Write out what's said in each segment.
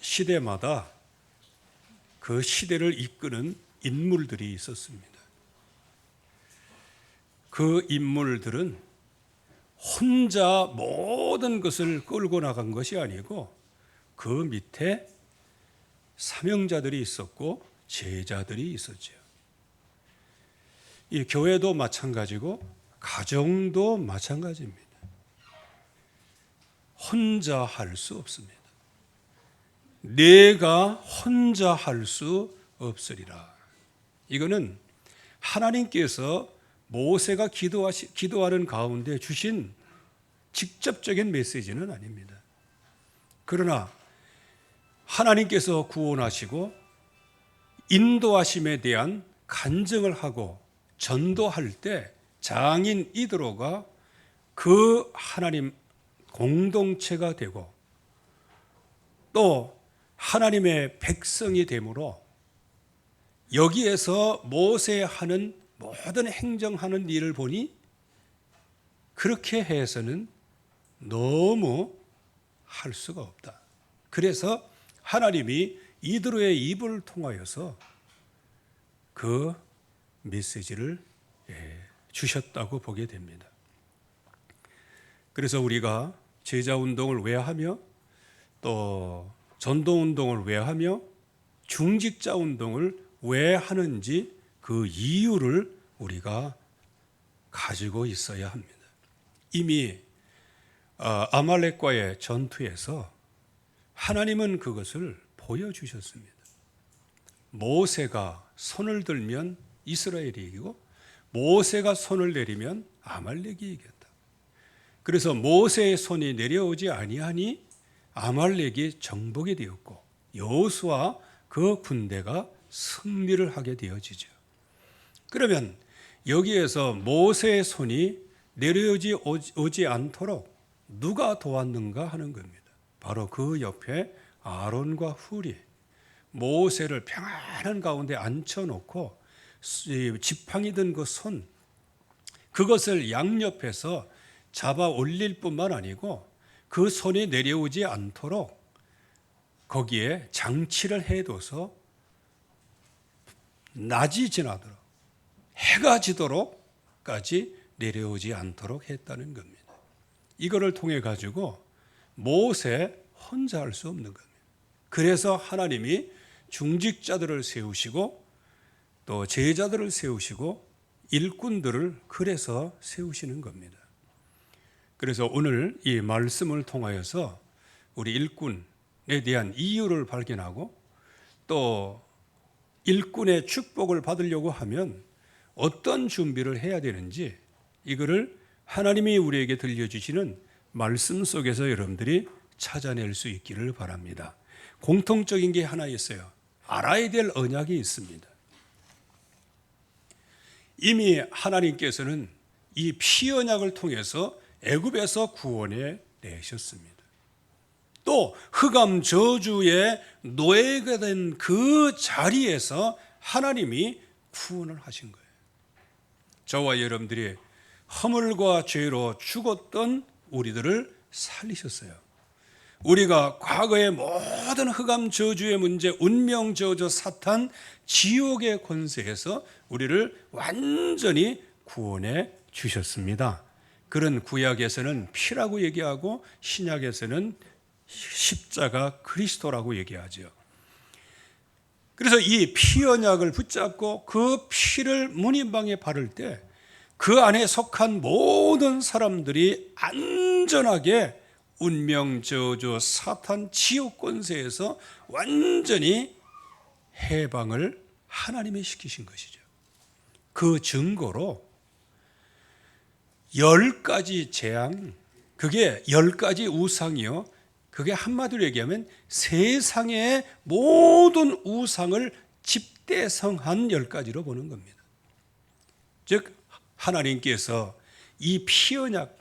시대마다 그 시대를 이끄는 인물들이 있었습니다. 그 인물들은 혼자 모든 것을 끌고 나간 것이 아니고 그 밑에 사명자들이 있었고 제자들이 있었죠. 이 교회도 마찬가지고 가정도 마찬가지입니다. 혼자 할 수 없습니다. 내가 혼자 할 수 없으리라. 이거는 하나님께서 모세가 기도하는 가운데 주신 직접적인 메시지는 아닙니다. 그러나 하나님께서 구원하시고 인도하심에 대한 간증을 하고 전도할 때 장인 이드로가 그 하나님 공동체가 되고 또 하나님의 백성이 되므로 여기에서 모세 하는 모든 행정하는 일을 보니 그렇게 해서는 너무 할 수가 없다. 그래서 하나님이 이드로의 입을 통하여서 그 메시지를 주셨다고 보게 됩니다. 그래서 우리가 제자운동을 왜 하며 또 전도운동을 왜 하며 중직자운동을 왜 하는지 그 이유를 우리가 가지고 있어야 합니다. 이미 아말렉과의 전투에서 하나님은 그것을 보여주셨습니다. 모세가 손을 들면 이스라엘이 이기고 모세가 손을 내리면 아말렉이 이겼다. 그래서 모세의 손이 내려오지 아니하니 아말렉이 정복이 되었고 여호수아 그 군대가 승리를 하게 되어지죠. 그러면 여기에서 모세의 손이 내려오지 않도록 누가 도왔는가 하는 겁니다. 바로 그 옆에 아론과 훌이 모세를 평안한 가운데 앉혀놓고 지팡이 든 그 손 그것을 양옆에서 잡아 올릴 뿐만 아니고 그 손이 내려오지 않도록 거기에 장치를 해둬서 낮이 지나도록 해가 지도록까지 내려오지 않도록 했다는 겁니다. 이거를 통해 가지고 모세 혼자 할 수 없는 겁니다. 그래서 하나님이 중직자들을 세우시고 또 제자들을 세우시고 일꾼들을 그래서 세우시는 겁니다. 그래서 오늘 이 말씀을 통하여서 우리 일꾼에 대한 이유를 발견하고 또 일꾼의 축복을 받으려고 하면 어떤 준비를 해야 되는지 이거를 하나님이 우리에게 들려주시는 말씀 속에서 여러분들이 찾아낼 수 있기를 바랍니다. 공통적인 게 하나 있어요. 알아야 될 언약이 있습니다. 이미 하나님께서는 이 피 언약을 통해서 애굽에서 구원해 내셨습니다. 또 흑암 저주의 노예가 된 그 자리에서 하나님이 구원을 하신 거예요. 저와 여러분들이 허물과 죄로 죽었던 우리들을 살리셨어요. 우리가 과거의 모든 흑암 저주의 문제, 운명 저주, 사탄, 지옥의 권세에서 우리를 완전히 구원해 주셨습니다. 그런 구약에서는 피라고 얘기하고 신약에서는 십자가 그리스도라고 얘기하죠. 그래서 이 피 언약을 붙잡고 그 피를 문인방에 바를 때 그 안에 속한 모든 사람들이 안전하게 운명 저주 사탄 지옥 권세에서 완전히 해방을 하나님이 시키신 것이죠. 그 증거로 10가지 재앙, 그게 10가지 우상이요. 그게 한마디로 얘기하면 세상의 모든 우상을 집대성한 10가지로 보는 겁니다. 즉 하나님께서 이 피언약,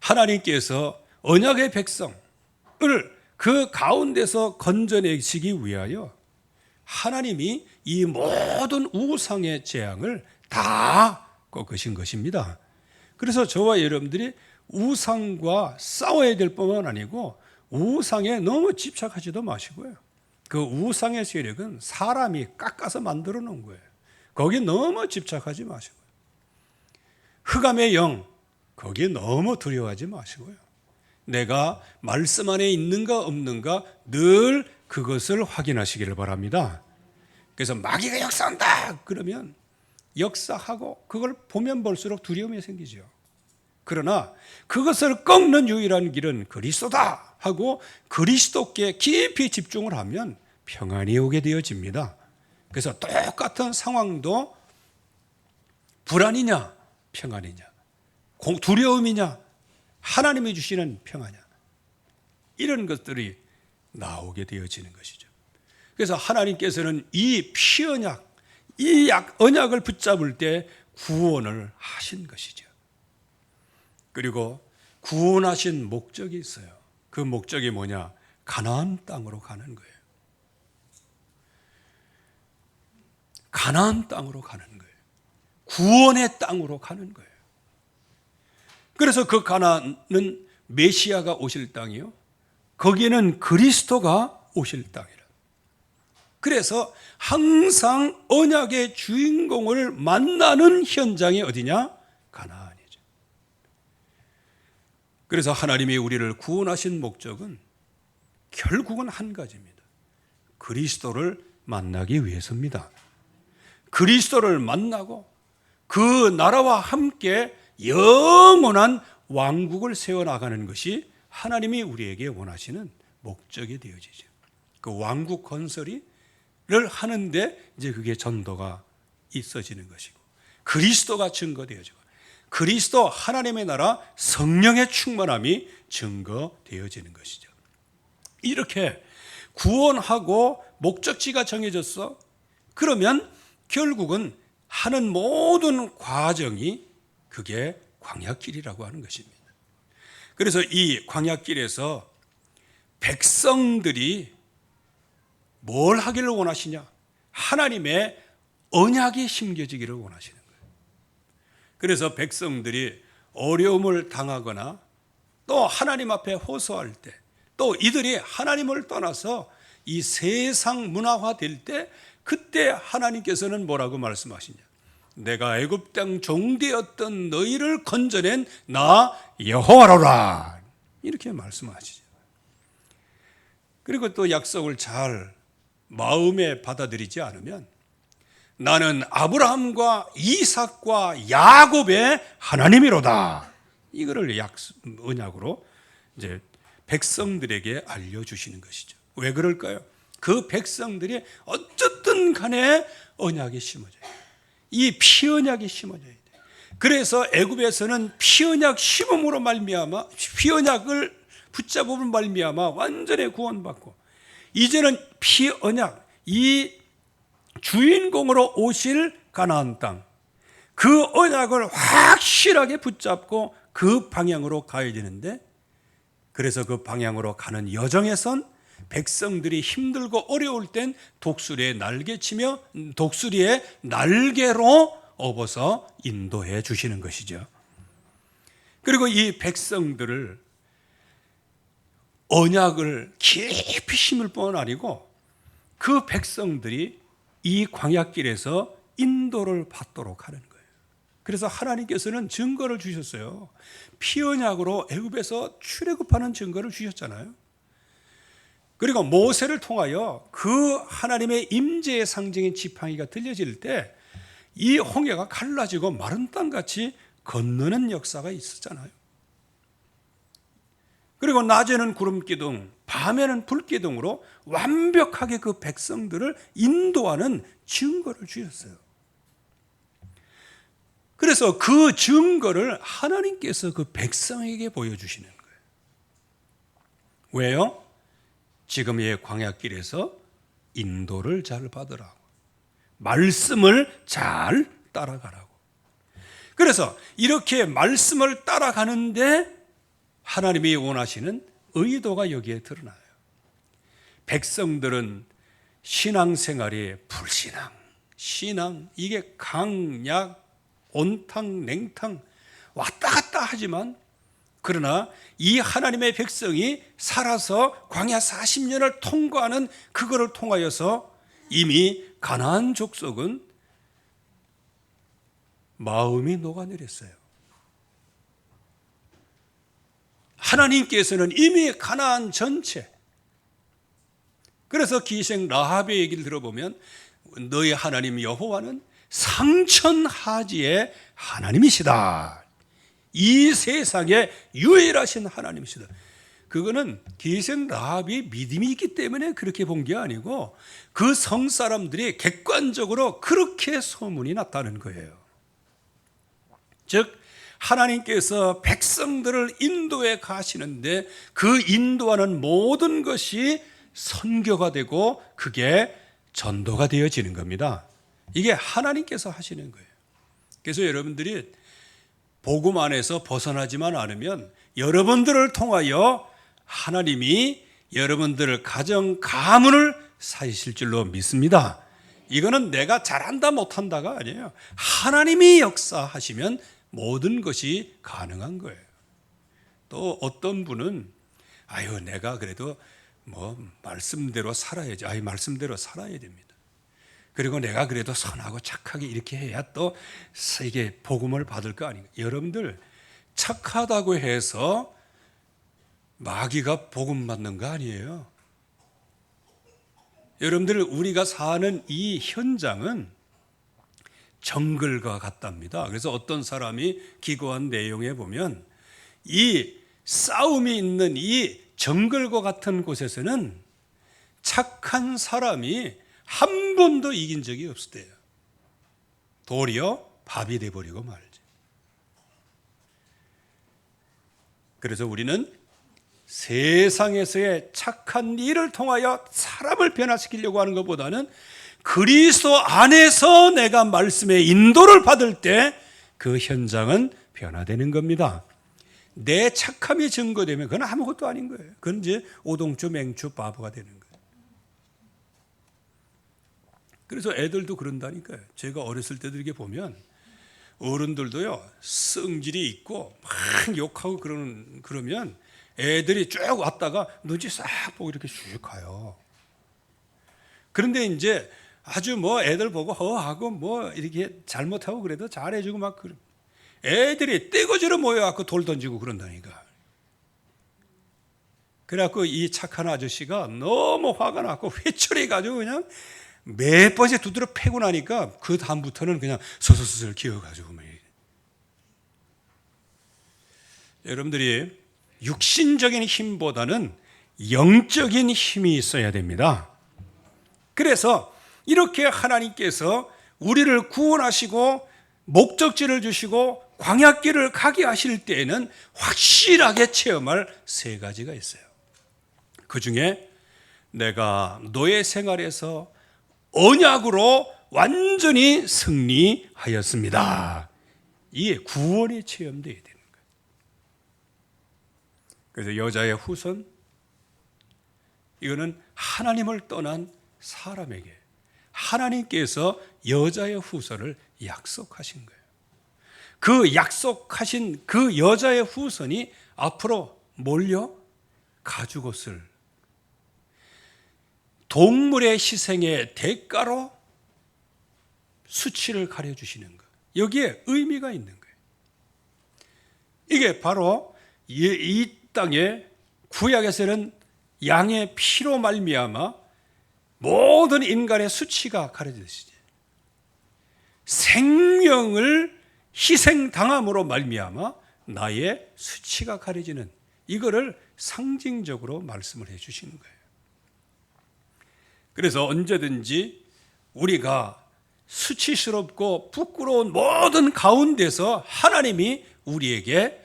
하나님께서 언약의 백성을 그 가운데서 건져내시기 위하여 하나님이 이 모든 우상의 재앙을 다 꺾으신 것입니다. 그래서 저와 여러분들이 우상과 싸워야 될 뿐만 아니고 우상에 너무 집착하지도 마시고요. 그 우상의 세력은 사람이 깎아서 만들어 놓은 거예요. 거기에 너무 집착하지 마시고요. 흑암의 영, 거기에 너무 두려워하지 마시고요. 내가 말씀 안에 있는가 없는가 늘 그것을 확인하시기를 바랍니다. 그래서 마귀가 역사한다 그러면 역사하고 그걸 보면 볼수록 두려움이 생기죠. 그러나 그것을 꺾는 유일한 길은 그리스도다 하고 그리스도께 깊이 집중을 하면 평안이 오게 되어집니다. 그래서 똑같은 상황도 불안이냐 평안이냐, 두려움이냐 하나님이 주시는 평안이냐, 이런 것들이 나오게 되어지는 것이죠. 그래서 하나님께서는 이 피언약, 이 언약을 붙잡을 때 구원을 하신 것이죠. 그리고 구원하신 목적이 있어요. 그 목적이 뭐냐? 가나안 땅으로 가는 거예요. 가나안 땅으로 가는 거예요. 구원의 땅으로 가는 거예요. 그래서 그 가나안은 메시아가 오실 땅이요, 거기에는 그리스도가 오실 땅이라. 그래서 항상 언약의 주인공을 만나는 현장이 어디냐? 가나안이죠. 그래서 하나님이 우리를 구원하신 목적은 결국은 한 가지입니다. 그리스도를 만나기 위해서입니다. 그리스도를 만나고 그 나라와 함께 영원한 왕국을 세워나가는 것이 하나님이 우리에게 원하시는 목적이 되어지죠. 그 왕국 건설을 하는데 이제 그게 전도가 있어지는 것이고, 그리스도가 증거되어지고, 그리스도 하나님의 나라 성령의 충만함이 증거되어지는 것이죠. 이렇게 구원하고 목적지가 정해졌어. 그러면 결국은 하는 모든 과정이 그게 광야길이라고 하는 것입니다. 그래서 이 광야길에서 백성들이 뭘 하기를 원하시냐? 하나님의 언약이 심겨지기를 원하시는 거예요. 그래서 백성들이 어려움을 당하거나 또 하나님 앞에 호소할 때, 또 이들이 하나님을 떠나서 이 세상 문화화될 때, 그때 하나님께서는 뭐라고 말씀하시냐? 내가 애굽 땅 종되었던 너희를 건져낸 나 여호와로라, 이렇게 말씀하시죠. 그리고 또 약속을 잘 마음에 받아들이지 않으면 나는 아브라함과 이삭과 야곱의 하나님이로다, 이거를 언약으로 이제 백성들에게 알려주시는 것이죠. 왜 그럴까요? 그 백성들이 어쨌든 간에 언약이 심어져요. 이 피언약이 심어져야 돼요. 그래서 애굽에서는 피언약 심음으로 말미암아, 피언약을 붙잡음으로 말미암아 완전히 구원받고, 이제는 피언약, 이 주인공으로 오실 가나안 땅, 그 언약을 확실하게 붙잡고 그 방향으로 가야 되는데, 그래서 그 방향으로 가는 여정에선 백성들이 힘들고 어려울 땐 독수리에 날개치며 독수리의 날개로 업어서 인도해 주시는 것이죠. 그리고 이 백성들을 언약을 깊이 심을 뿐 아니고 그 백성들이 이 광야길에서 인도를 받도록 하는 거예요. 그래서 하나님께서는 증거를 주셨어요. 피언약으로 애굽에서 출애굽하는 증거를 주셨잖아요. 그리고 모세를 통하여 그 하나님의 임재의 상징인 지팡이가 들려질 때 이 홍해가 갈라지고 마른 땅같이 건너는 역사가 있었잖아요. 그리고 낮에는 구름기둥, 밤에는 불기둥으로 완벽하게 그 백성들을 인도하는 증거를 주셨어요. 그래서 그 증거를 하나님께서 그 백성에게 보여주시는 거예요. 왜요? 지금 이 광야길에서 인도를 잘 받으라고, 말씀을 잘 따라가라고. 그래서 이렇게 말씀을 따라가는데 하나님이 원하시는 의도가 여기에 드러나요. 백성들은 신앙생활이 불신앙, 신앙, 이게 강약, 온탕, 냉탕 왔다 갔다 하지만 그러나 이 하나님의 백성이 살아서 광야 40년을 통과하는 그거를 통하여서 이미 가나안 족속은 마음이 녹아내렸어요. 하나님께서는 이미 가나안 전체, 그래서 기생 라합의 얘기를 들어보면 너희 하나님 여호와는 상천하지의 하나님이시다. 이 세상에 유일하신 하나님이시다. 그거는 기생 라합이 믿음이 있기 때문에 그렇게 본 게 아니고 그 성사람들이 객관적으로 그렇게 소문이 났다는 거예요. 즉 하나님께서 백성들을 인도해 가시는데 그 인도하는 모든 것이 선교가 되고 그게 전도가 되어지는 겁니다. 이게 하나님께서 하시는 거예요. 그래서 여러분들이 복음 안에서 벗어나지만 않으면 여러분들을 통하여 하나님이 여러분들을 가정 가문을 사실 줄로 믿습니다. 이거는 내가 잘한다 못한다가 아니에요. 하나님이 역사하시면 모든 것이 가능한 거예요. 또 어떤 분은 아유 내가 그래도 뭐 말씀대로 살아야지. 말씀대로 살아야 됩니다. 그리고 내가 그래도 선하고 착하게 이렇게 해야 또 이게 복음을 받을 거 아닌가. 여러분들 착하다고 해서 마귀가 복음 받는 거 아니에요. 여러분들 우리가 사는 이 현장은 정글과 같답니다. 그래서 어떤 사람이 기고한 내용에 보면 이 싸움이 있는 이 정글과 같은 곳에서는 착한 사람이 한 번도 이긴 적이 없었대요. 도리어 밥이 돼버리고 말지. 그래서 우리는 세상에서의 착한 일을 통하여 사람을 변화시키려고 하는 것보다는 그리스도 안에서 내가 말씀의 인도를 받을 때 그 현장은 변화되는 겁니다. 내 착함이 증거되면 그건 아무것도 아닌 거예요. 그건 이제 오동주 맹주 바보가 되는 거예요. 그래서 애들도 그런다니까요. 제가 어렸을 때도 이렇게 보면 어른들도요 성질이 있고 막 욕하고 그러면 애들이 쭉 왔다가 눈치 싹 보고 이렇게 쭉 가요. 그런데 이제 아주 뭐 애들 보고 허하고 뭐 이렇게 잘못하고 그래도 잘해주고 막 그래. 애들이 떼거지로 모여갖고 돌 던지고 그런다니까. 그래갖고 이 착한 아저씨가 너무 화가 났고 회초리가지고 그냥 몇 번째 두드려 패고 나니까 그 다음부터는 그냥 서서슬 기어가지고 막. 여러분들이 육신적인 힘보다는 영적인 힘이 있어야 됩니다. 그래서 이렇게 하나님께서 우리를 구원하시고 목적지를 주시고 광야길을 가게 하실 때에는 확실하게 체험할 세 가지가 있어요. 그 중에 내가 너의 생활에서 언약으로 완전히 승리하였습니다. 이게 구원이 체험되어야 되는 거예요. 그래서 여자의 후손, 이거는 하나님을 떠난 사람에게 하나님께서 여자의 후손을 약속하신 거예요. 그 약속하신 그 여자의 후손이 앞으로 몰려 가죽옷을 동물의 희생의 대가로 수치를 가려주시는 것. 여기에 의미가 있는 거예요. 이게 바로 이 땅에 구약에서는 양의 피로 말미암아 모든 인간의 수치가 가려지듯이 생명을 희생당함으로 말미암아 나의 수치가 가려지는 이거를 상징적으로 말씀을 해 주시는 거예요. 그래서 언제든지 우리가 수치스럽고 부끄러운 모든 가운데서 하나님이 우리에게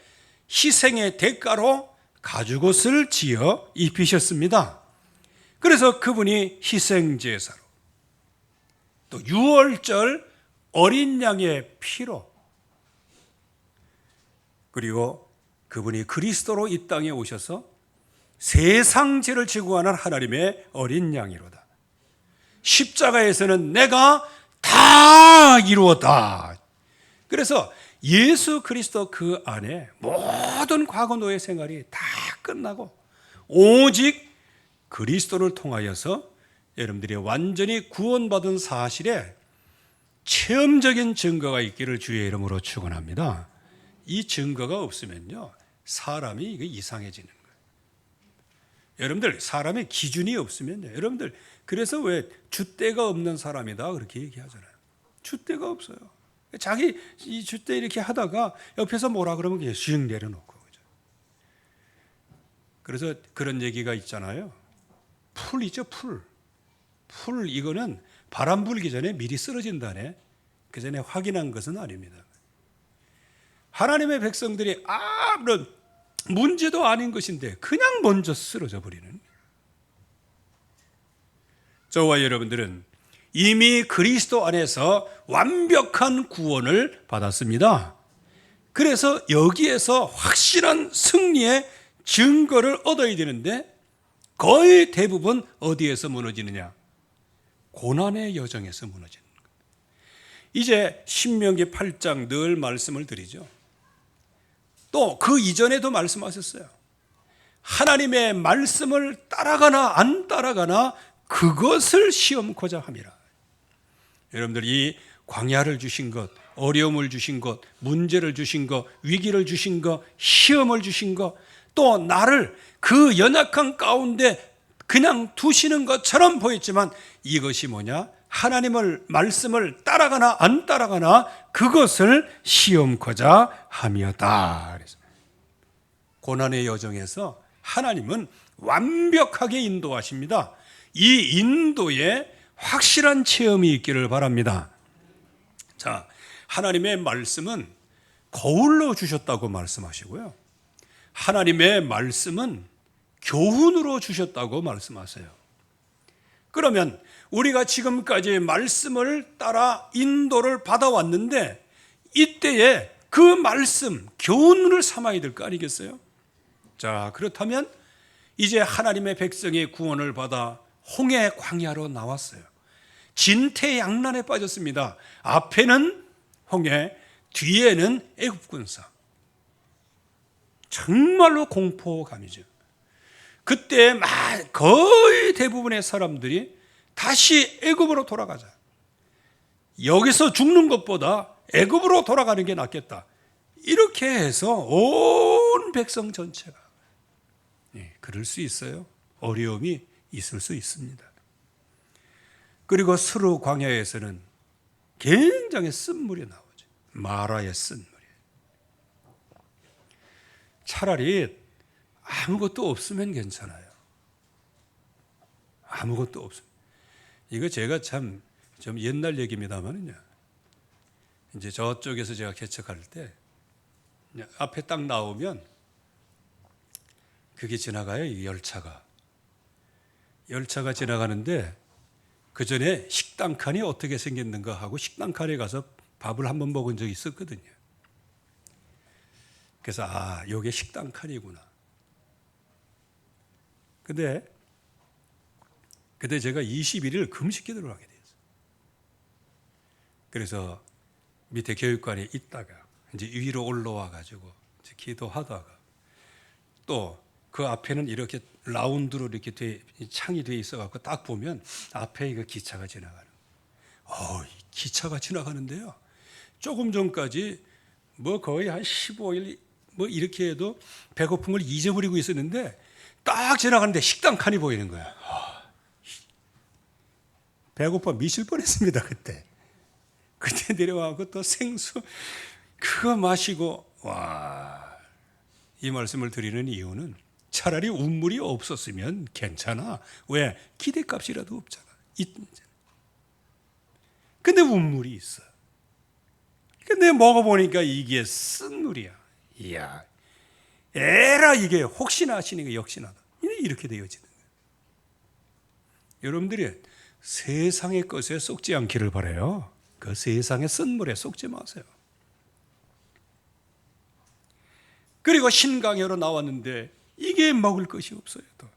희생의 대가로 가죽옷을 지어 입히셨습니다. 그래서 그분이 희생제사로 또 유월절 어린 양의 피로 그리고 그분이 그리스도로 이 땅에 오셔서 세상 죄를 지고 가는 하나님의 어린 양이로다. 십자가에서는 내가 다 이루었다. 그래서 예수 그리스도 그 안에 모든 과거 노예 생활이 다 끝나고 오직 그리스도를 통하여서 여러분들이 완전히 구원받은 사실에 체험적인 증거가 있기를 주의 이름으로 축원합니다. 이 증거가 없으면요, 사람이 이게 이상해지는 거예요. 여러분들, 사람의 기준이 없으면요, 여러분들, 그래서 왜 줏대가 없는 사람이다 그렇게 얘기하잖아요. 줏대가 없어요. 자기 이 줏대 이렇게 하다가 옆에서 뭐라 그러면 그냥 씩 내려놓고, 그죠? 그래서 그런 얘기가 있잖아요. 풀 있죠, 풀. 풀 이거는 바람 불기 전에 미리 쓰러진다네. 그 전에 확인한 것은 아닙니다. 하나님의 백성들이 아무런 문제도 아닌 것인데 그냥 먼저 쓰러져 버리는. 저와 여러분들은 이미 그리스도 안에서 완벽한 구원을 받았습니다. 그래서 여기에서 확실한 승리의 증거를 얻어야 되는데 거의 대부분 어디에서 무너지느냐? 고난의 여정에서 무너지는 거예요. 이제 신명기 8장 늘 말씀을 드리죠. 또 그 이전에도 말씀하셨어요. 하나님의 말씀을 따라가나 안 따라가나 그것을 시험코자 함이라. 여러분들, 이 광야를 주신 것, 어려움을 주신 것, 문제를 주신 것, 위기를 주신 것, 시험을 주신 것, 또 나를 그 연약한 가운데 그냥 두시는 것처럼 보였지만 이것이 뭐냐? 하나님을 말씀을 따라가나 안 따라가나 그것을 시험코자 함이었다. 그래서 고난의 여정에서 하나님은 완벽하게 인도하십니다. 이 인도에 확실한 체험이 있기를 바랍니다. 자, 하나님의 말씀은 거울로 주셨다고 말씀하시고요. 하나님의 말씀은 교훈으로 주셨다고 말씀하세요. 그러면 우리가 지금까지 말씀을 따라 인도를 받아왔는데 이때에 그 말씀, 교훈을 삼아야 될 거 아니겠어요? 자, 그렇다면 이제 하나님의 백성의 구원을 받아 홍해 광야로 나왔어요. 진퇴양난에 빠졌습니다. 앞에는 홍해, 뒤에는 애굽 군사. 정말로 공포감이죠. 그때 거의 대부분의 사람들이 다시 애굽으로 돌아가자. 여기서 죽는 것보다 애굽으로 돌아가는 게 낫겠다. 이렇게 해서 온 백성 전체가, 그럴 수 있어요. 어려움이 있을 수 있습니다. 그리고 스루 광야에서는 굉장히 쓴물이 나오죠. 마라의 쓴물이. 차라리 아무것도 없으면 괜찮아요. 아무것도 없으면. 이거 제가 참 좀 옛날 얘기입니다만은요. 이제 저쪽에서 제가 개척할 때 앞에 딱 나오면 그게 지나가요. 이 열차가 지나가는데 그 전에 식당 칸이 어떻게 생겼는가 하고 식당 칸에 가서 밥을 한번 먹은 적이 있었거든요. 그래서 요게 식당 칸이구나. 근데 제가 21일 금식기도를 하게 됐어요. 그래서 밑에 교육관에 있다가 이제 위로 올라와 가지고 기도하다가 또 그 앞에는 이렇게 라운드로 이렇게 창이 돼 있어 갖고 딱 보면 앞에 이거 기차가 지나가는. 기차가 지나가는데요. 조금 전까지 거의 한 15일 이렇게 해도 배고픔을 잊어버리고 있었는데 딱 지나가는데 식당 칸이 보이는 거야. 배고파 미칠 뻔했습니다. 그때 내려와서 또 생수 그거 마시고 이 말씀을 드리는 이유는 차라리 운물이 없었으면 괜찮아. 왜? 기대값이라도 없잖아. 근데 운물이 있어. 근데 먹어보니까 이게 쓴물이야. 이야, 에라 이게 혹시나 하시는 게 역시나다. 이렇게 되어지는 거예요. 여러분들이 세상의 것에 속지 않기를 바라요. 그 세상의 쓴물에 속지 마세요. 그리고 신강야로 나왔는데 이게 먹을 것이 없어요. 또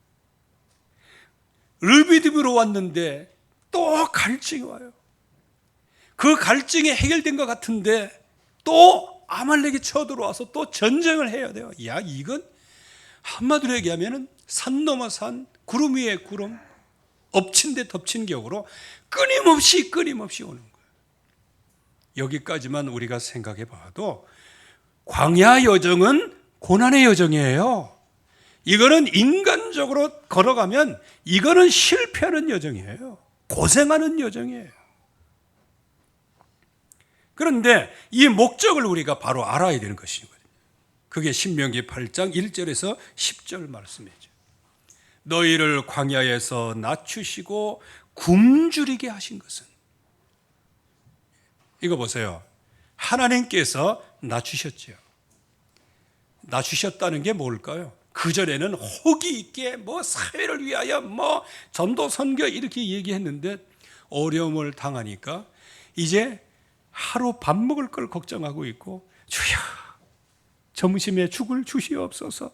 르비딤으로 왔는데 또 갈증이 와요. 그 갈증이 해결된 것 같은데 또 아말렉이 쳐들어와서 또 전쟁을 해야 돼요. 야, 이건 한마디로 얘기하면 산 넘어 산, 구름 위에 구름, 엎친 데 덮친 격으로 끊임없이 오는 거예요. 여기까지만 우리가 생각해 봐도 광야 여정은 고난의 여정이에요. 이거는 인간적으로 걸어가면 이거는 실패하는 여정이에요. 고생하는 여정이에요. 그런데 이 목적을 우리가 바로 알아야 되는 것이거든요. 그게 신명기 8장 1절에서 10절 말씀이죠. 너희를 광야에서 낮추시고 굶주리게 하신 것은, 이거 보세요. 하나님께서 낮추셨죠. 낮추셨다는 게 뭘까요? 그전에는 호기 있게 사회를 위하여 전도 선교 이렇게 얘기했는데 어려움을 당하니까 이제 하루 밥 먹을 걸 걱정하고 있고, 주여 점심에 죽을 주시옵소서,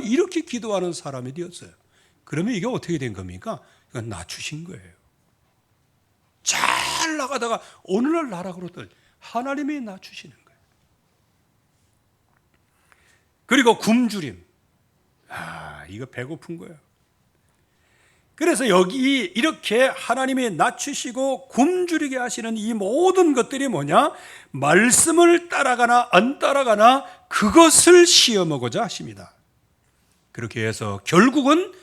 이렇게 기도하는 사람이 되었어요. 그러면 이게 어떻게 된 겁니까? 이건 낮추신 거예요. 잘 나가다가 어느 날 나락으로 하나님이 낮추시는 거예요. 그리고 굶주림, 이거 배고픈 거예요. 그래서 여기 이렇게 하나님이 낮추시고 굶주리게 하시는 이 모든 것들이 뭐냐? 말씀을 따라가나 안 따라가나 그것을 시험하고자 하십니다. 그렇게 해서 결국은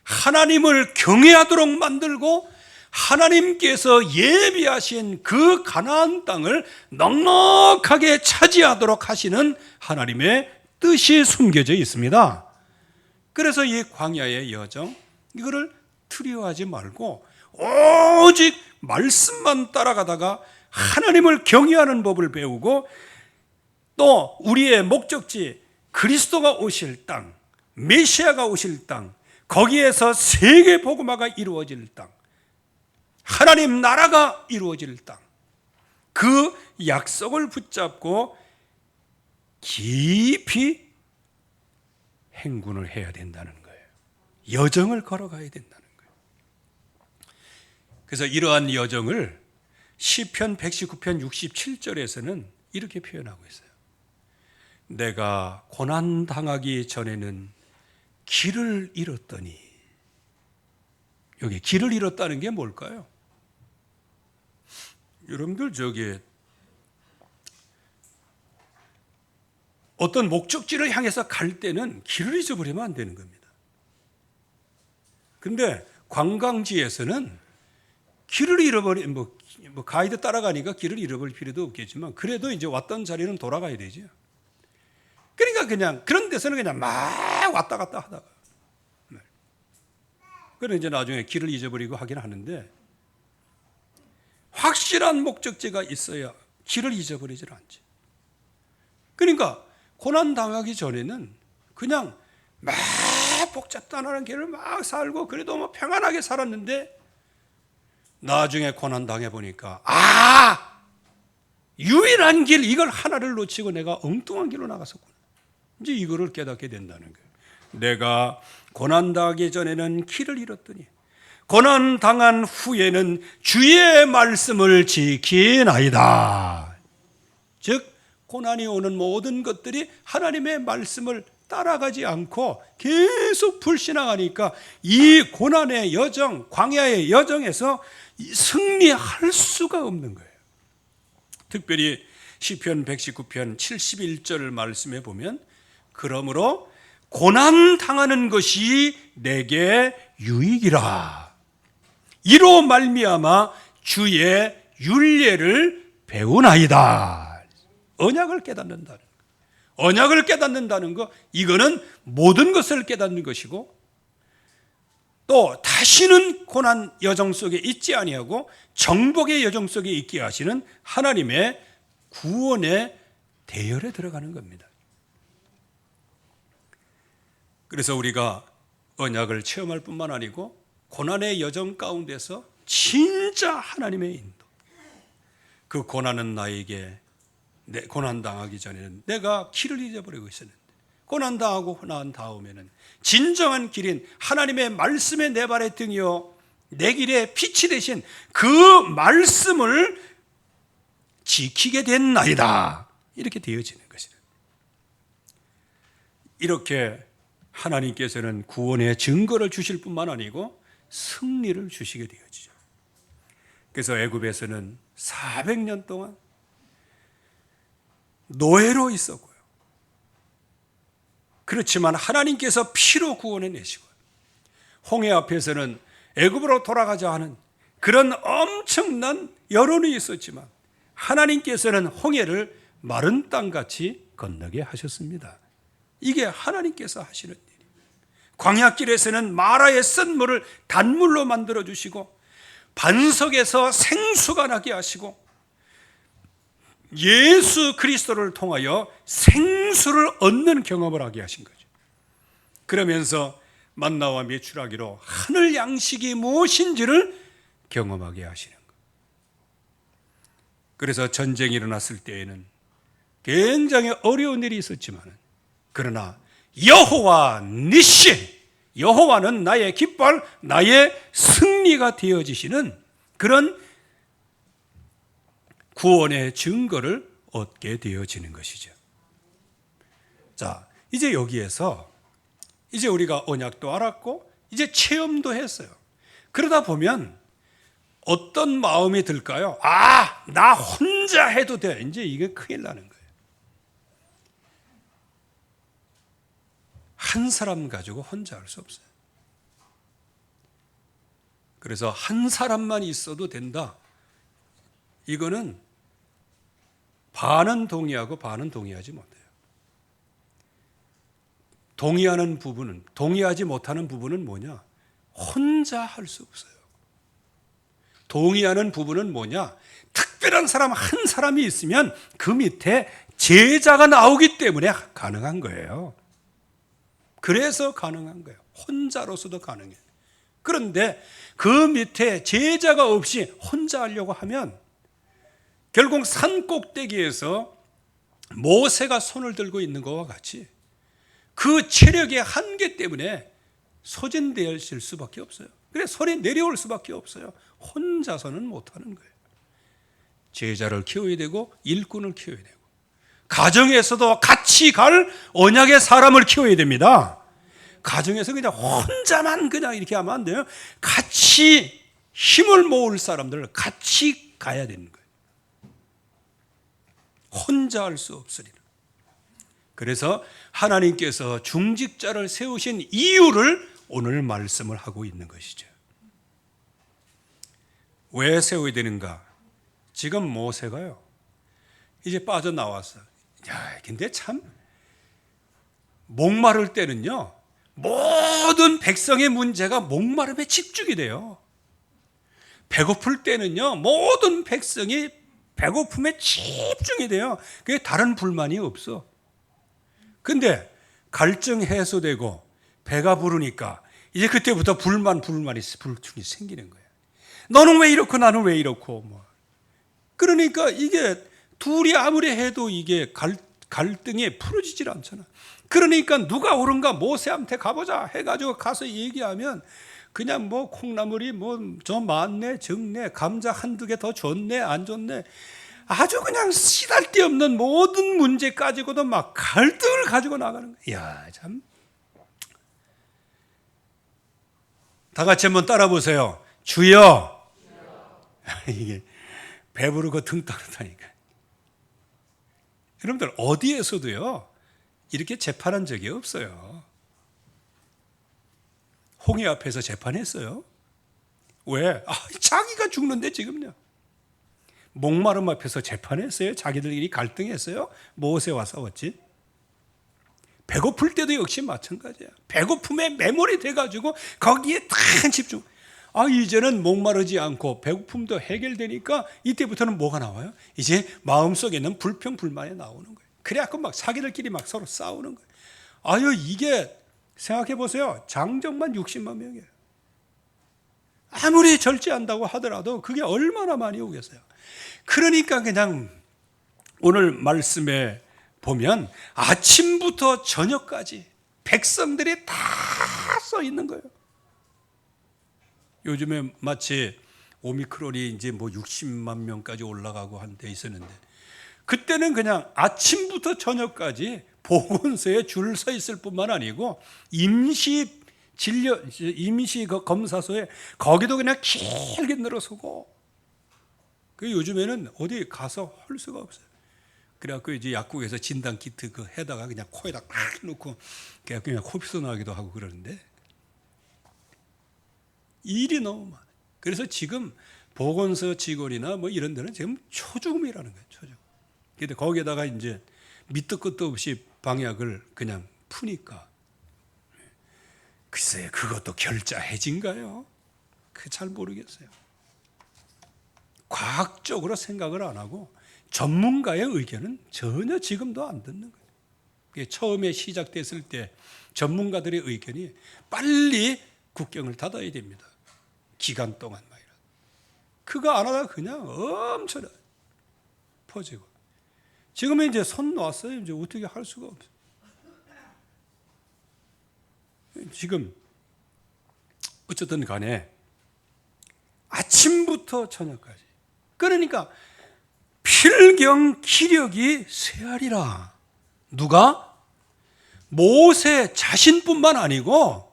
하나님을 경외하도록 만들고 하나님께서 예비하신 그 가나안 땅을 넉넉하게 차지하도록 하시는 하나님의 뜻이 숨겨져 있습니다. 그래서 이 광야의 여정, 이거를 두려워하지 말고 오직 말씀만 따라가다가 하나님을 경외하는 법을 배우고, 또 우리의 목적지 그리스도가 오실 땅, 메시아가 오실 땅, 거기에서 세계 복음화가 이루어질 땅, 하나님 나라가 이루어질 땅, 그 약속을 붙잡고 깊이 행군을 해야 된다는 거예요. 여정을 걸어가야 된다는 거예요. 그래서 이러한 여정을 시편 119편 67절에서는 이렇게 표현하고 있어요. 내가 고난 당하기 전에는 길을 잃었더니, 여기 길을 잃었다는 게 뭘까요? 여러분들 어떤 목적지를 향해서 갈 때는 길을 잊어버리면 안 되는 겁니다. 근데 관광지에서는 길을 잃어버린, 가이드 따라가니까 길을 잃어버릴 필요도 없겠지만 그래도 이제 왔던 자리는 돌아가야 되죠. 그러니까 그냥 그런 데서는 그냥 막 왔다 갔다 하다가, 그래 이제 나중에 길을 잊어버리고 하긴 하는데, 확실한 목적지가 있어야 길을 잊어버리질 않지. 그러니까 고난 당하기 전에는 그냥 막 복잡단하는 길을 막 살고 그래도 평안하게 살았는데, 나중에 고난 당해 보니까 유일한 길, 이걸 하나를 놓치고 내가 엉뚱한 길로 나갔었구나. 이제 이거를 깨닫게 된다는 거예요. 내가 고난 당하기 전에는 길을 잃었더니 고난 당한 후에는 주의 말씀을 지키나이다. 즉 고난이 오는 모든 것들이 하나님의 말씀을 따라가지 않고 계속 불신앙하니까 이 고난의 여정, 광야의 여정에서 승리할 수가 없는 거예요. 특별히 시편 119편 71절 말씀에 보면, 그러므로 고난 당하는 것이 내게 유익이라, 이로 말미암아 주의 율례를 배우나이다. 언약을 깨닫는다는 거. 언약을 깨닫는다는 거, 이거는 모든 것을 깨닫는 것이고, 또 다시는 고난 여정 속에 있지 아니하고 정복의 여정 속에 있게 하시는 하나님의 구원의 대열에 들어가는 겁니다. 그래서 우리가 언약을 체험할 뿐만 아니고 고난의 여정 가운데서 진짜 하나님의 인도, 그 고난은 나에게, 고난당하기 전에는 내가 길을 잊어버리고 있었는데, 고난당하고 난 다음에는 진정한 길인 하나님의 말씀의 내 발의 등이요 내 길의 빛이 되신 그 말씀을 지키게 된 나이다. 이렇게 되어지는 것이다. 이렇게 하나님께서는 구원의 증거를 주실 뿐만 아니고 승리를 주시게 되어지죠. 그래서 애굽에서는 400년 동안 노예로 있었고요. 그렇지만 하나님께서 피로 구원해 내시고, 홍해 앞에서는 애굽으로 돌아가자 하는 그런 엄청난 여론이 있었지만 하나님께서는 홍해를 마른 땅같이 건너게 하셨습니다. 이게 하나님께서 하시는 일이에요. 광야길에서는 마라의 쓴 물을 단물로 만들어 주시고, 반석에서 생수가 나게 하시고, 예수 그리스도를 통하여 생수를 얻는 경험을 하게 하신 거죠. 그러면서 만나와 메추라기로 하늘 양식이 무엇인지를 경험하게 하시는 거예요. 그래서 전쟁이 일어났을 때에는 굉장히 어려운 일이 있었지만, 그러나 여호와 니시, 여호와는 나의 깃발, 나의 승리가 되어지시는 그런 구원의 증거를 얻게 되어지는 것이죠. 자, 이제 여기에서 이제 우리가 언약도 알았고 이제 체험도 했어요. 그러다 보면 어떤 마음이 들까요? 아, 나 혼자 해도 돼. 이제 이게 큰일 나는 거예요. 한 사람 가지고 혼자 할 수 없어요. 그래서 한 사람만 있어도 된다. 이거는 반은 동의하고 반은 동의하지 못해요. 동의하는 부분은, 동의하지 못하는 부분은 뭐냐? 혼자 할 수 없어요. 동의하는 부분은 뭐냐? 특별한 사람 한 사람이 있으면 그 밑에 제자가 나오기 때문에 가능한 거예요. 그래서 가능한 거예요. 혼자로서도 가능해요. 그런데 그 밑에 제자가 없이 혼자 하려고 하면 결국 산 꼭대기에서 모세가 손을 들고 있는 것과 같이 그 체력의 한계 때문에 소진되실 수밖에 없어요. 그래서 손이 내려올 수밖에 없어요. 혼자서는 못하는 거예요. 제자를 키워야 되고 일꾼을 키워야 되고, 가정에서도 같이 갈 언약의 사람을 키워야 됩니다. 가정에서 그냥 혼자만 그냥 이렇게 하면 안 돼요. 같이 힘을 모을 사람들 같이 가야 되는 거예요. 혼자 할 수 없으리라. 그래서 하나님께서 중직자를 세우신 이유를 오늘 말씀을 하고 있는 것이죠. 왜 세워야 되는가? 지금 모세가요, 이제 빠져나왔어. 야, 근데 참 목마를 때는요, 모든 백성의 문제가 목마름에 집중이 돼요. 배고플 때는요, 모든 백성이 배고픔에 집중이 돼요. 그게 다른 불만이 없어. 근데 갈증 해소되고 배가 부르니까 이제 그때부터 불만이 생기는 거예요. 너는 왜 이렇고 나는 왜 이렇고 뭐. 그러니까 이게 둘이 아무리 해도 이게 갈등이 풀어지질 않잖아. 그러니까 누가 옳은가 모세한테 가보자 해가지고 가서 얘기하면 그냥 뭐 콩나물이 뭐 저 많네 적네 감자 한두 개 더 좋네 안 좋네, 아주 그냥 시달데없는 모든 문제 가지고도 막 갈등을 가지고 나가는 거야. 이야, 참. 다 같이 한번 따라 보세요. 주여. 이게 배부르고 등 따르다니까. 여러분들 어디에서도요 이렇게 재판한 적이 없어요. 홍해 앞에서 재판했어요. 왜? 자기가 죽는데 지금요. 목마름 앞에서 재판했어요. 자기들끼리 갈등했어요. 모세와 싸웠지. 배고플 때도 역시 마찬가지야. 배고픔에 매몰이 돼가지고 거기에 다 집중. 이제는 목마르지 않고 배고픔도 해결되니까 이때부터는 뭐가 나와요? 이제 마음속에 있는 불평 불만이 나오는 거예요. 그래갖고 막 자기들끼리 막 서로 싸우는 거예요. 이게 생각해 보세요. 장정만 60만 명이에요. 아무리 절제한다고 하더라도 그게 얼마나 많이 오겠어요. 그러니까 그냥 오늘 말씀에 보면 아침부터 저녁까지 백성들이 다 써 있는 거예요. 요즘에 마치 오미크론이 이제 뭐 60만 명까지 올라가고 한 데 있었는데, 그때는 그냥 아침부터 저녁까지 보건소에 줄 서 있을 뿐만 아니고 임시 그 검사소에 거기도 그냥 길게 늘어서고, 그 요즘에는 어디 가서 할 수가 없어요. 그래갖고 이제 약국에서 진단 키트 그 해다가 그냥 코에다 팍 넣고 그냥 코피소 나기도 하고 그러는데 일이 너무 많아요. 그래서 지금 보건소 직원이나 뭐 이런 데는 지금 초죽음이라는 거예요. 초죽음. 근데 거기에다가 이제 밑도 끝도 없이 방약을 그냥 푸니까, 글쎄 그것도 결자해진가요? 그 잘 모르겠어요. 과학적으로 생각을 안 하고 전문가의 의견은 전혀 지금도 안 듣는 거예요. 처음에 시작됐을 때 전문가들의 의견이 빨리 국경을 닫아야 됩니다. 기간 동안만이라도. 그거 안 하다가 그냥 엄청 퍼지고. 지금은 이제 손 놨어요. 이제 어떻게 할 수가 없어요. 지금 어쨌든 간에 아침부터 저녁까지. 그러니까 필경 기력이 쇠하리라. 누가? 모세 자신뿐만 아니고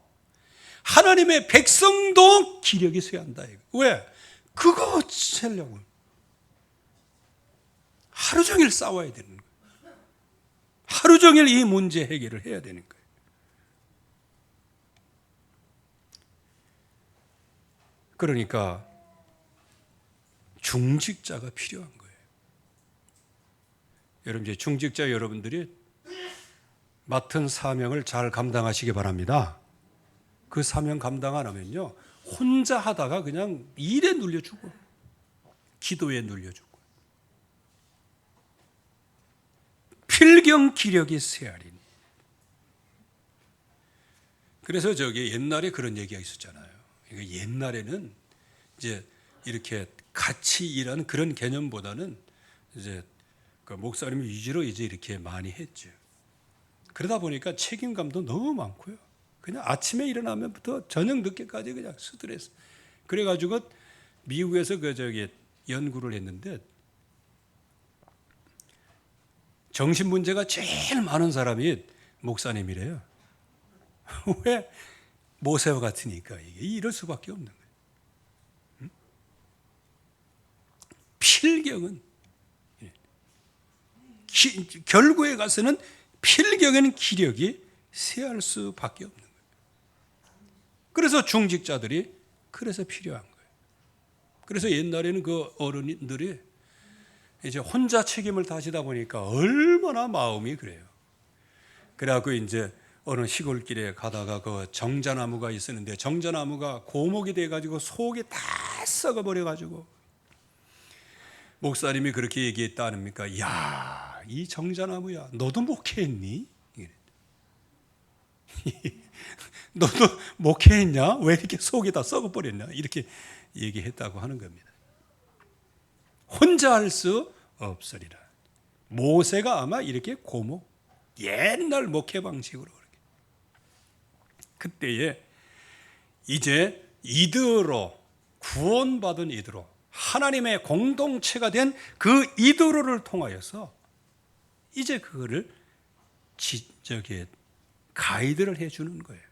하나님의 백성도 기력이 쇠한다. 왜? 그거 채려고 하루 종일 싸워야 되는 거예요. 하루 종일 이 문제 해결을 해야 되는 거예요. 그러니까 중직자가 필요한 거예요. 여러분, 이제 중직자 여러분들이 맡은 사명을 잘 감당하시기 바랍니다. 그 사명 감당 안 하면요, 혼자 하다가 그냥 일에 눌려 죽고 기도에 눌려 죽고. 필경 기력이 쇠하리니. 그래서 저기 옛날에 그런 얘기가 있었잖아요. 옛날에는 이제 이렇게 같이 일하는 그런 개념보다는 이제 그 목사님 위주로 이제 이렇게 많이 했죠. 그러다 보니까 책임감도 너무 많고요. 그냥 아침에 일어나면부터 저녁 늦게까지 그냥 스트레스. 그래가지고 미국에서 그 저기 연구를 했는데 정신 문제가 제일 많은 사람이 목사님이래요. 왜? 모세와 같으니까 이게 이럴 수밖에 없는 거예요. 필경은 결국에 가서는 필경에는 기력이 쇠할 수밖에 없는 거예요. 그래서 중직자들이 그래서 필요한 거예요. 그래서 옛날에는 그 어른들이 이제 혼자 책임을 다시다 보니까 얼마나 마음이 그래요. 그래갖고 이제 어느 시골길에 가다가 그 정자나무가 있었는데 정자나무가 고목이 돼가지고 속이 다 썩어버려가지고 목사님이 그렇게 얘기했다 아닙니까? 야, 이 정자나무야, 너도 목회했니? 너도 목회했냐? 왜 이렇게 속이 다 썩어버렸냐? 이렇게 얘기했다고 하는 겁니다. 혼자 할 수 없으리라. 모세가 아마 이렇게 고목, 옛날 목회 방식으로 그때에 이제 이드로 구원받은 이드로 하나님의 공동체가 된 그 이드로를 통하여서 이제 그거를 가이드를 해주는 거예요.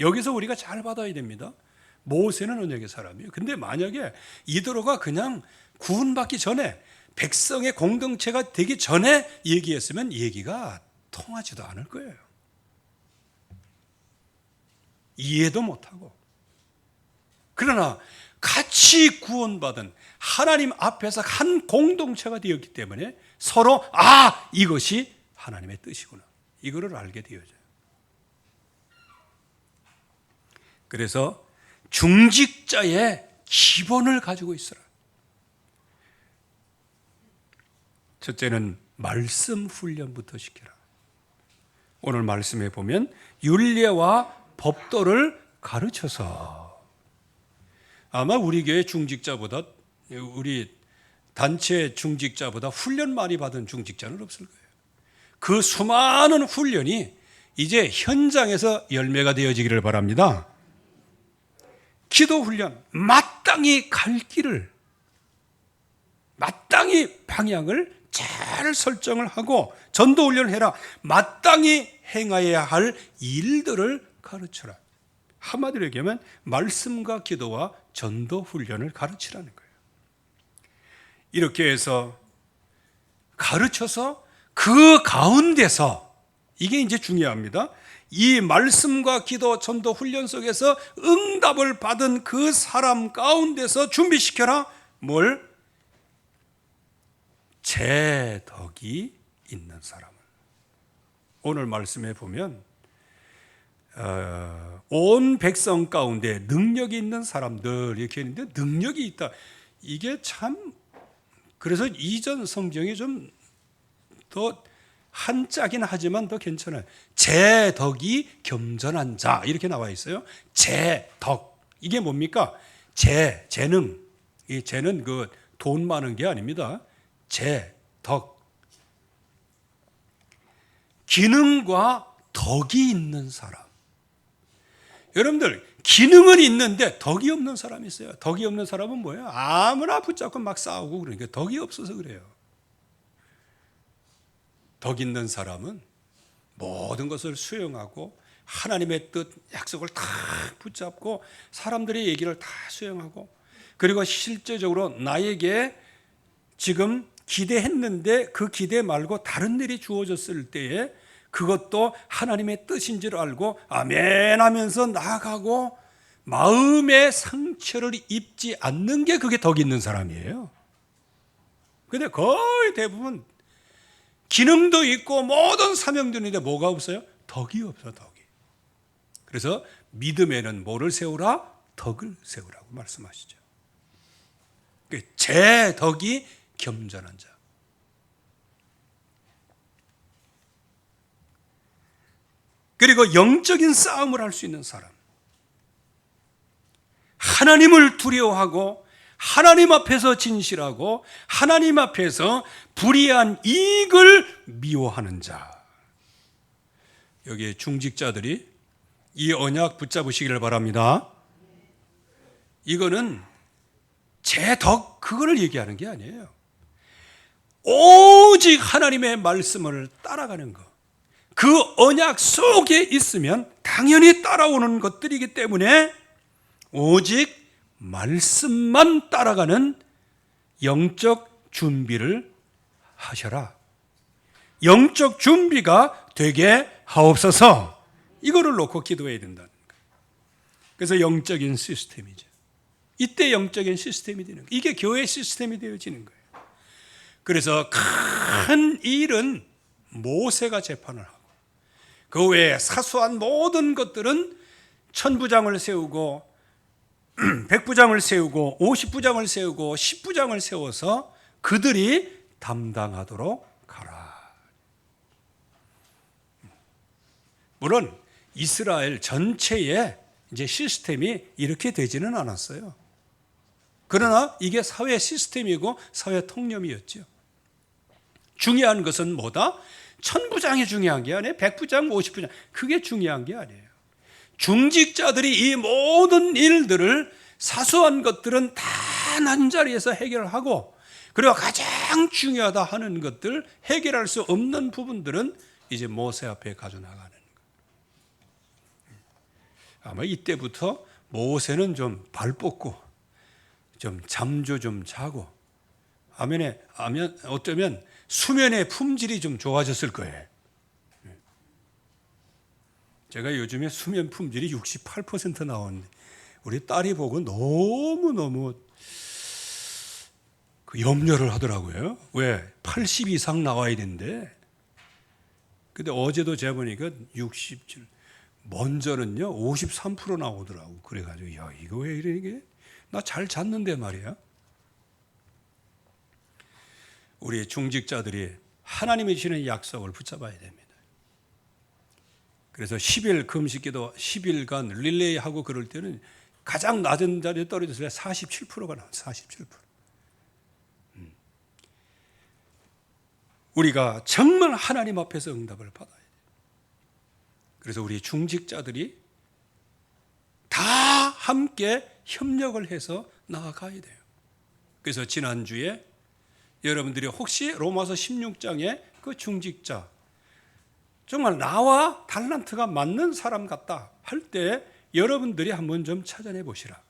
여기서 우리가 잘 받아야 됩니다. 모세는 언약의 사람이에요. 근데 만약에 이드로가 그냥 구원받기 전에 백성의 공동체가 되기 전에 얘기했으면 얘기가 통하지도 않을 거예요. 이해도 못하고. 그러나 같이 구원받은 하나님 앞에서 한 공동체가 되었기 때문에 서로 이것이 하나님의 뜻이구나, 이거를 알게 되어져요. 그래서 중직자의 기본을 가지고 있어라. 첫째는 말씀 훈련부터 시켜라. 오늘 말씀에 보면 율례와 법도를 가르쳐서, 아마 우리 교회 중직자보다, 우리 단체 중직자보다 훈련 많이 받은 중직자는 없을 거예요. 그 수많은 훈련이 이제 현장에서 열매가 되어지기를 바랍니다. 기도 훈련, 마땅히 갈 길을, 마땅히 방향을 잘 설정을 하고 전도 훈련을 해라. 마땅히 행하여야 할 일들을 가르쳐라. 한마디로 얘기하면 말씀과 기도와 전도 훈련을 가르치라는 거예요. 이렇게 해서 가르쳐서 그 가운데서, 이게 이제 중요합니다. 이 말씀과 기도, 전도 훈련 속에서 응답을 받은 그 사람 가운데서 준비시켜라. 뭘? 제 덕이 있는 사람을. 오늘 말씀에 보면 온 백성 가운데 능력이 있는 사람들 이렇게 했는데, 능력이 있다. 이게 참, 그래서 이전 성경이 좀 더 한자긴 하지만 더 괜찮아요. 제 덕이 겸전한 자 이렇게 나와 있어요. 제 덕, 이게 뭡니까? 재능. 이 재는 그 돈 많은 게 아닙니다. 제 덕, 기능과 덕이 있는 사람. 여러분들, 기능은 있는데 덕이 없는 사람이 있어요. 덕이 없는 사람은 뭐예요? 아무나 붙잡고 막 싸우고 그러니까 덕이 없어서 그래요. 덕 있는 사람은 모든 것을 수용하고 하나님의 뜻, 약속을 다 붙잡고 사람들의 얘기를 다 수용하고, 그리고 실제적으로 나에게 지금 기대했는데 그 기대 말고 다른 일이 주어졌을 때에 그것도 하나님의 뜻인 줄 알고 아멘 하면서 나아가고 마음의 상처를 입지 않는 게, 그게 덕 있는 사람이에요. 근데 거의 대부분 기능도 있고 모든 사명도 있는데 뭐가 없어요? 덕이 없어, 덕이. 그래서 믿음에는 뭐를 세우라? 덕을 세우라고 말씀하시죠. 제 덕이 겸전한 자. 그리고 영적인 싸움을 할 수 있는 사람. 하나님을 두려워하고 하나님 앞에서 진실하고 하나님 앞에서 불의한 이익을 미워하는 자. 여기 중직자들이 이 언약 붙잡으시기를 바랍니다. 이거는 제 덕, 그거를 얘기하는 게 아니에요. 오직 하나님의 말씀을 따라가는 것. 그 언약 속에 있으면 당연히 따라오는 것들이기 때문에 오직 말씀만 따라가는 영적 준비를 하셔라. 영적 준비가 되게 하옵소서. 이거를 놓고 기도해야 된다는 거예요. 그래서 영적인 시스템이죠. 이때 영적인 시스템이 되는 거예요. 이게 교회 시스템이 되어지는 거예요. 그래서 큰 일은 모세가 재판을 하고, 그 외에 사소한 모든 것들은 천부장을 세우고 100부장을 세우고 50부장을 세우고 10부장을 세워서 그들이 담당하도록 가라. 물론 이스라엘 전체의 이제 시스템이 이렇게 되지는 않았어요. 그러나 이게 사회 시스템이고 사회 통념이었죠. 중요한 것은 뭐다? 천부장이 중요한 게 아니에요. 100부장, 50부장. 그게 중요한 게 아니에요. 중직자들이 이 모든 일들을, 사소한 것들은 다 한 자리에서 해결하고, 그리고 가장 중요하다 하는 것들, 해결할 수 없는 부분들은 이제 모세 앞에 가져나가는 거예요. 아마 이때부터 모세는 좀 발 뻗고 좀 잠도 좀 자고, 어쩌면 수면의 품질이 좀 좋아졌을 거예요. 제가 요즘에 수면 품질이 68% 나오는데 우리 딸이 보고 너무너무 그 염려를 하더라고요. 왜? 80 이상 나와야 되는데. 근데 어제도 재보니까 67, 먼저는요 53% 나오더라고. 그래가지고 야, 이거 왜 이래 이게? 나 잘 잤는데 말이야. 우리 중직자들이 하나님이 주시는 약속을 붙잡아야 됩니다. 그래서 10일 금식기도 10일간 릴레이 하고 그럴 때는 가장 낮은 자리에 떨어졌을 때 47%가 나와요. 47%. 우리가 정말 하나님 앞에서 응답을 받아야 돼요. 그래서 우리 중직자들이 다 함께 협력을 해서 나아가야 돼요. 그래서 지난주에 여러분들이 혹시 로마서 16장의 그 중직자, 정말 나와 달란트가 맞는 사람 같다 할 때 여러분들이 한번 좀 찾아내 보시라.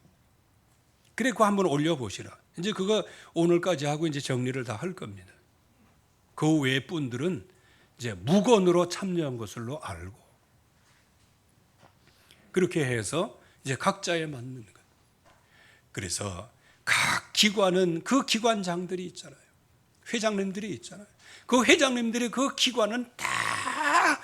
그래, 그거 한번 올려보시라. 이제 그거 오늘까지 하고 이제 정리를 다 할 겁니다. 그 외의 분들은 이제 무건으로 참여한 것으로 알고, 그렇게 해서 이제 각자에 맞는 것. 그래서 각 기관은 그 기관장들이 있잖아요. 회장님들이 있잖아요. 그 회장님들이 그 기관은 다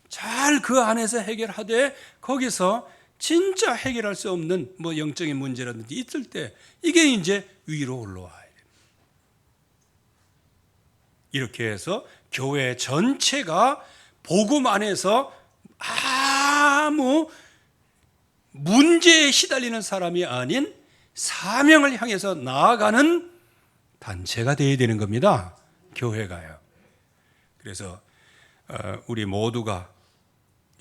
잘 그 안에서 해결하되, 거기서 진짜 해결할 수 없는 뭐 영적인 문제라든지 있을 때 이게 이제 위로 올라와야 됩니다. 이렇게 해서 교회 전체가 복음 안에서 아무 문제에 시달리는 사람이 아닌 사명을 향해서 나아가는 단체가 되어야 되는 겁니다. 교회가요. 그래서 우리 모두가,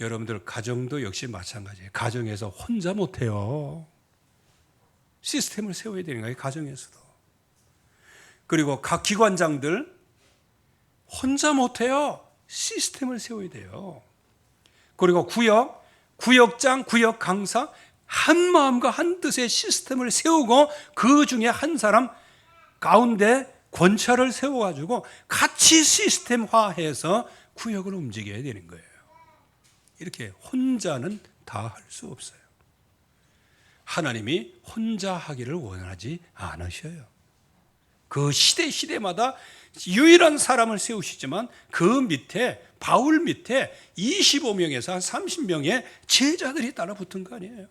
여러분들 가정도 역시 마찬가지예요. 가정에서 혼자 못해요. 시스템을 세워야 되는 거예요. 가정에서도. 그리고 각 기관장들 혼자 못해요. 시스템을 세워야 돼요. 그리고 구역장, 구역 강사, 한 마음과 한 뜻의 시스템을 세우고 그 중에 한 사람 가운데 권차를 세워가지고 같이 시스템화해서 구역을 움직여야 되는 거예요. 이렇게 혼자는 다 할 수 없어요. 하나님이 혼자 하기를 원하지 않으셔요. 그 시대마다 유일한 사람을 세우시지만 그 밑에, 바울 밑에 25명에서 한 30명의 제자들이 따라붙은 거 아니에요.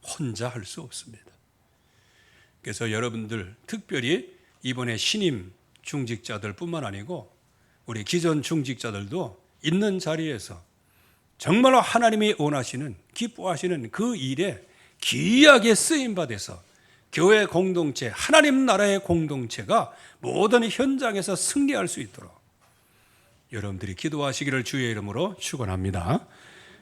혼자 할 수 없습니다. 그래서 여러분들 특별히 이번에 신임 중직자들 뿐만 아니고 우리 기존 중직자들도 있는 자리에서 정말로 하나님이 원하시는, 기뻐하시는 그 일에 귀하게 쓰임받아서 교회 공동체, 하나님 나라의 공동체가 모든 현장에서 승리할 수 있도록 여러분들이 기도하시기를 주의 이름으로 축원합니다.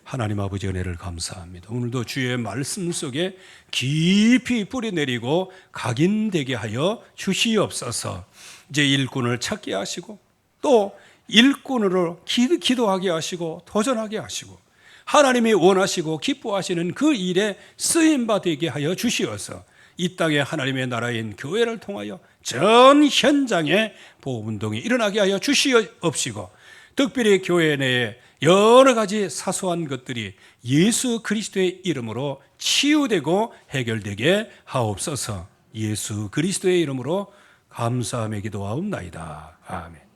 하나님 아버지 은혜를 감사합니다. 오늘도 주의 말씀 속에 깊이 뿌리내리고 각인되게 하여 주시옵소서. 이제 일꾼을 찾게 하시고 또 일꾼으로 기도하게 하시고 도전하게 하시고 하나님이 원하시고 기뻐하시는 그 일에 쓰임받게 하여 주시어서 이 땅에 하나님의 나라인 교회를 통하여 전 현장에 복음운동이 일어나게 하여 주시옵시고, 특별히 교회 내에 여러 가지 사소한 것들이 예수 그리스도의 이름으로 치유되고 해결되게 하옵소서. 예수 그리스도의 이름으로 감사하며 기도하옵나이다. 아멘.